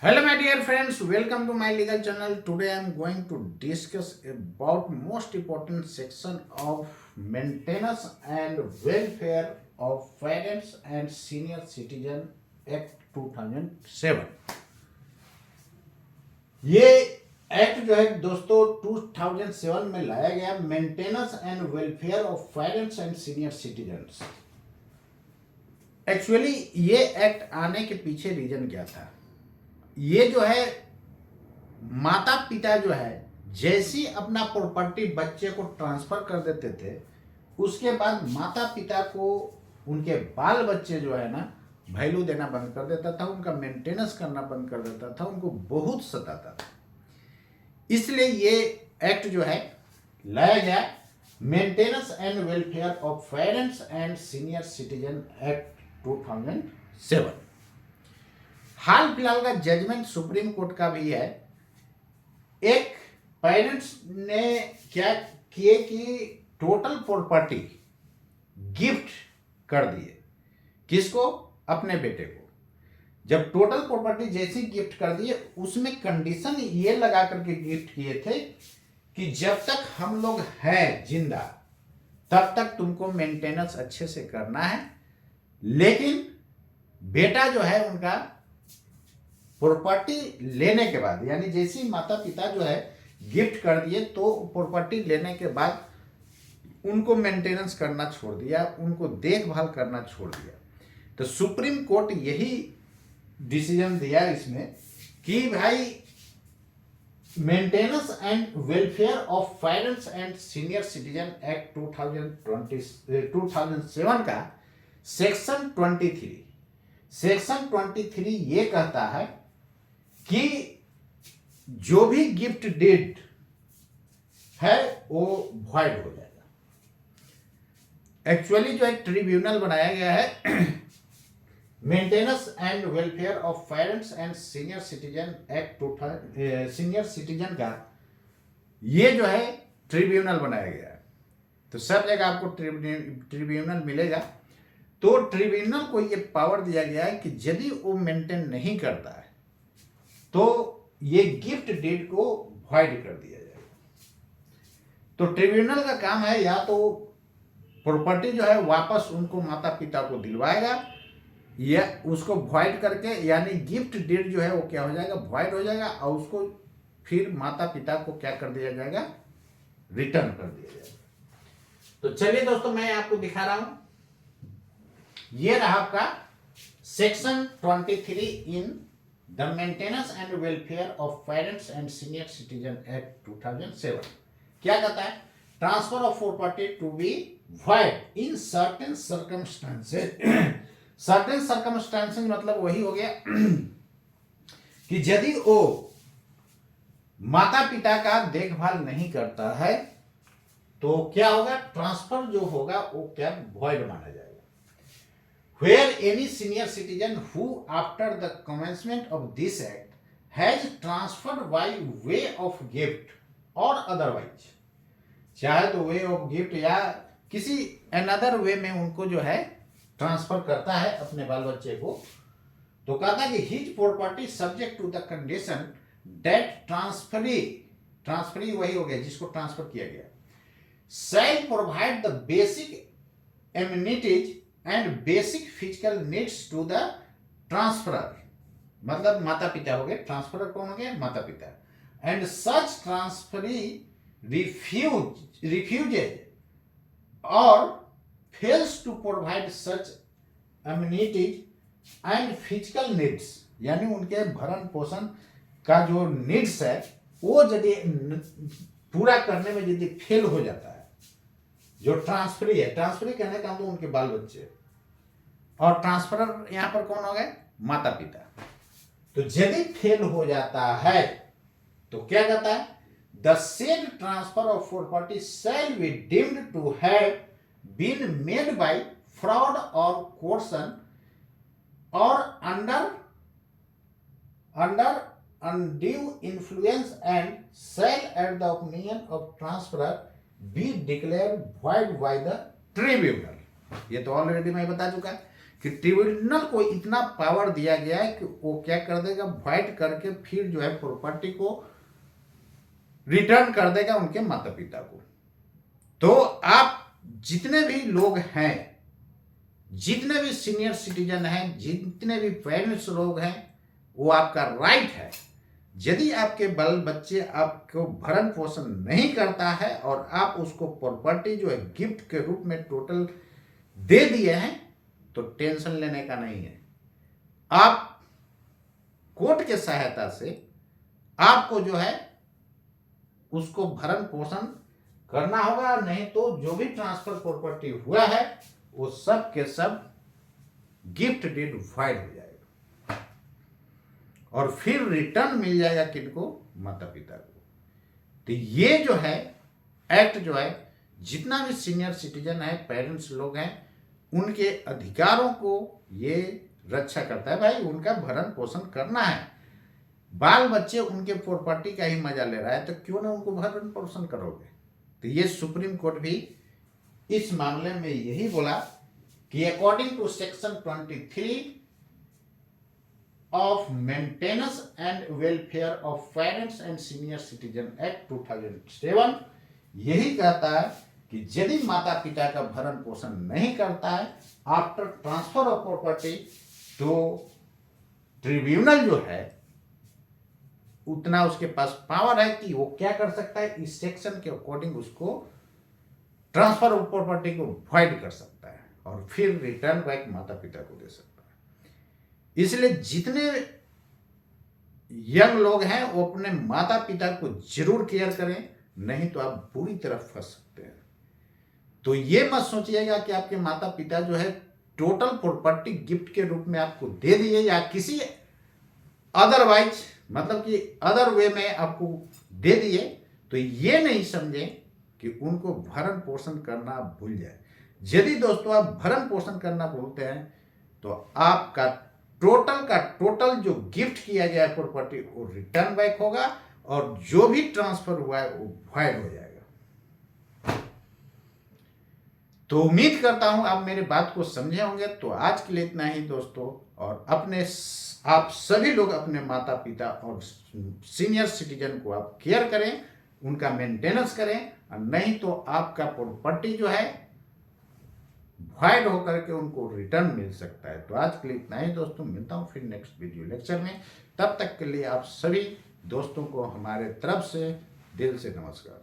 Hello, my dear friends. Welcome to my legal channel. Today, I am going to discuss about most important section of maintenance and welfare of parents and senior citizen Act 2007. ये act जो है दोस्तों 2007 में लाया गया maintenance and welfare of parents and senior citizens. Actually ये act आने के पीछे रीजन क्या था? ये जो है माता पिता जो है जैसी अपना प्रॉपर्टी बच्चे को ट्रांसफर कर देते थे, उसके बाद माता पिता को उनके बाल बच्चे जो है ना वैल्यू देना बंद कर देता था, उनका मेंटेनेंस करना बंद कर देता था, उनको बहुत सताता था। इसलिए ये एक्ट जो है लाया गया maintenance and welfare of parents and senior citizen act 2007। हाल फिलहाल का जजमेंट सुप्रीम कोर्ट का भी है। एक पेरेंट्स ने क्या किए कि टोटल प्रॉपर्टी गिफ्ट कर दिए। किसको? अपने बेटे को। जब टोटल प्रॉपर्टी जैसी गिफ्ट कर दिए, उसमें कंडीशन ये लगा करके गिफ्ट किए थे कि जब तक हम लोग हैं जिंदा तब तक तुमको मेंटेनेंस अच्छे से करना है, लेकिन बेटा जो है उनका प्रॉपर्टी लेने के बाद, यानी जैसे माता पिता जो है गिफ्ट कर दिए तो प्रॉपर्टी लेने के बाद उनको मेंटेनेंस करना छोड़ दिया, उनको देखभाल करना छोड़ दिया। तो सुप्रीम कोर्ट यही डिसीजन दिया इसमें कि भाई maintenance and welfare of parents and senior citizen act 2007 का सेक्शन 23 ये कहता है कि जो भी गिफ्ट डीड है वो वॉइड हो जाएगा। एक्चुअली जो एक ट्रिब्यूनल बनाया गया है maintenance and welfare of parents and senior citizen act senior citizen का, ये जो है ट्रिब्यूनल बनाया गया है। तो सब जगह आपको ट्रिब्यूनल मिलेगा। तो ट्रिब्यूनल को ये पावर दिया गया है कि यदि वो मेंटेन नहीं करता है तो ये गिफ्ट डीड को वॉइड कर दिया जाएगा। तो ट्रिब्यूनल का काम है या तो प्रॉपर्टी जो है वापस उनको माता पिता को दिलवाएगा, या उसको वॉइड करके, यानी गिफ्ट डीड जो है वो क्या हो जाएगा, वॉइड हो जाएगा, और उसको फिर माता पिता को क्या कर दिया जाएगा, रिटर्न कर दिया जाएगा। तो चलिए दोस्तों, मैं आपको दिखा रहा हूं। ये रहा आपका section 23 in the maintenance and welfare of parents and senior citizen act 2007। क्या कहता है? Transfer of property to be void in certain circumstances. Certain circumstances मतलब वही हो गया कि यदि वो माता पिता का देखभाल नहीं करता है तो क्या होगा, ट्रांसफर जो होगा वो क्या वॉइड माना जाएगा। Where any senior citizen who after the commencement of this act has transferred by way of gift or otherwise, चाहे तो वे ऑफ गिफ्ट या किसी अनदर वे में उनको जो है ट्रांसफर करता है अपने बाल बच्चे को, तो कहता है कि his property subject to the condition that transferee वही हो गया जिसको ट्रांसफर किया गया, shall provide the basic amenities and basic physical needs to the transferer, मतलब माता पिता हो गए, ट्रांसफरर कौन हो गए, माता पिता, and such transferee refuses or fails to provide such amenities and physical needs, यानी उनके भरण पोषण का जो नीड्स है वो यदि पूरा करने में यदि फेल हो जाता है, जो ट्रांसफरी है, ट्रांसफरी कहने का मतलब उनके बाल बच्चे, और ट्रांसफरर यहां पर कौन हो गए, माता पिता। तो यदि फेल हो जाता है तो क्या कहता है, the said transfer of property shall be deemed to have been made by fraud और कोर्सन और under undue influence and shall at the opinion of transferer be declared void by the tribunal। ये तो already मैं बता चुका कि tribunal को इतना पावर दिया गया है कि वो क्या कर देगा, वाइट करके फिर जो है प्रॉपर्टी को रिटर्न कर देगा उनके माता पिता को। तो आप जितने भी लोग हैं, जितने भी सीनियर सिटीजन हैं, जितने भी पेरेंट्स लोग हैं, वो आपका राइट है। यदि आपके बाल बच्चे आपको भरण पोषण नहीं करता है और आप उसको प्रॉपर्टी जो है गिफ्ट के रूप में टोटल दे दिए हैं, तो टेंशन लेने का नहीं है। आप कोर्ट के सहायता से आपको जो है उसको भरण पोषण करना होगा, नहीं तो जो भी ट्रांसफर प्रॉपर्टी हुआ है वो सब के सब गिफ्ट डीड वाइड हो जाएगा और फिर रिटर्न मिल जाएगा किनको, माता पिता को। तो ये जो है एक्ट जो है जितना भी सीनियर सिटीजन है, पेरेंट्स लोग हैं, उनके अधिकारों को ये रक्षा करता है। भाई उनका भरण पोषण करना है, बाल बच्चे उनके प्रॉपर्टी का ही मजा ले रहा है, तो क्यों ना उनको भरण पोषण करोगे। तो ये सुप्रीम कोर्ट भी इस मामले में यही बोला कि according to section 23 of maintenance and welfare of parents and senior citizen act 2007 यही कहता है कि यदि माता पिता का भरण पोषण नहीं करता है आफ्टर ट्रांसफर ऑफ प्रॉपर्टी, तो ट्रिब्यूनल जो है उतना उसके पास पावर है कि वो क्या कर सकता है, इस सेक्शन के अकॉर्डिंग उसको ट्रांसफर ऑफ प्रॉपर्टी को वॉइड कर सकता है और फिर रिटर्न बैक माता पिता को दे सकता है। इसलिए जितने यंग लोग हैं वो अपने माता पिता को जरूर केयर करें, नहीं तो आप बुरी तरह फंस सकते हैं। तो ये मत सोचिएगा कि आपके माता पिता जो है टोटल प्रॉपर्टी गिफ्ट के रूप में आपको दे दिए या किसी अदरवाइज मतलब कि अदर वे में आपको दे दिए, तो ये नहीं समझे कि उनको भरण पोषण करना भूल जाए। यदि दोस्तों आप भरण पोषण करना भूलते हैं तो आपका टोटल जो गिफ्ट किया गया है प्रॉपर्टी वो रिटर्न बैक होगा और जो भी ट्रांसफर हुआ है वो वॉइड हो जाएगा। तो उम्मीद करता हूं आप मेरे बात को समझे होंगे। तो आज के लिए इतना ही दोस्तों, और आप सभी लोग अपने माता पिता और सीनियर सिटीजन को आप केयर करें, उनका मेंटेनेंस करें, और नहीं तो आपका प्रॉपर्टी जो है वॉइड होकर के उनको रिटर्न मिल सकता है। तो आज के लिए इतना ही दोस्तों, मिलता हूं फिर नेक्स्ट वीडियो लेक्चर में। तब तक के लिए आप सभी दोस्तों को हमारे तरफ से दिल से नमस्कार।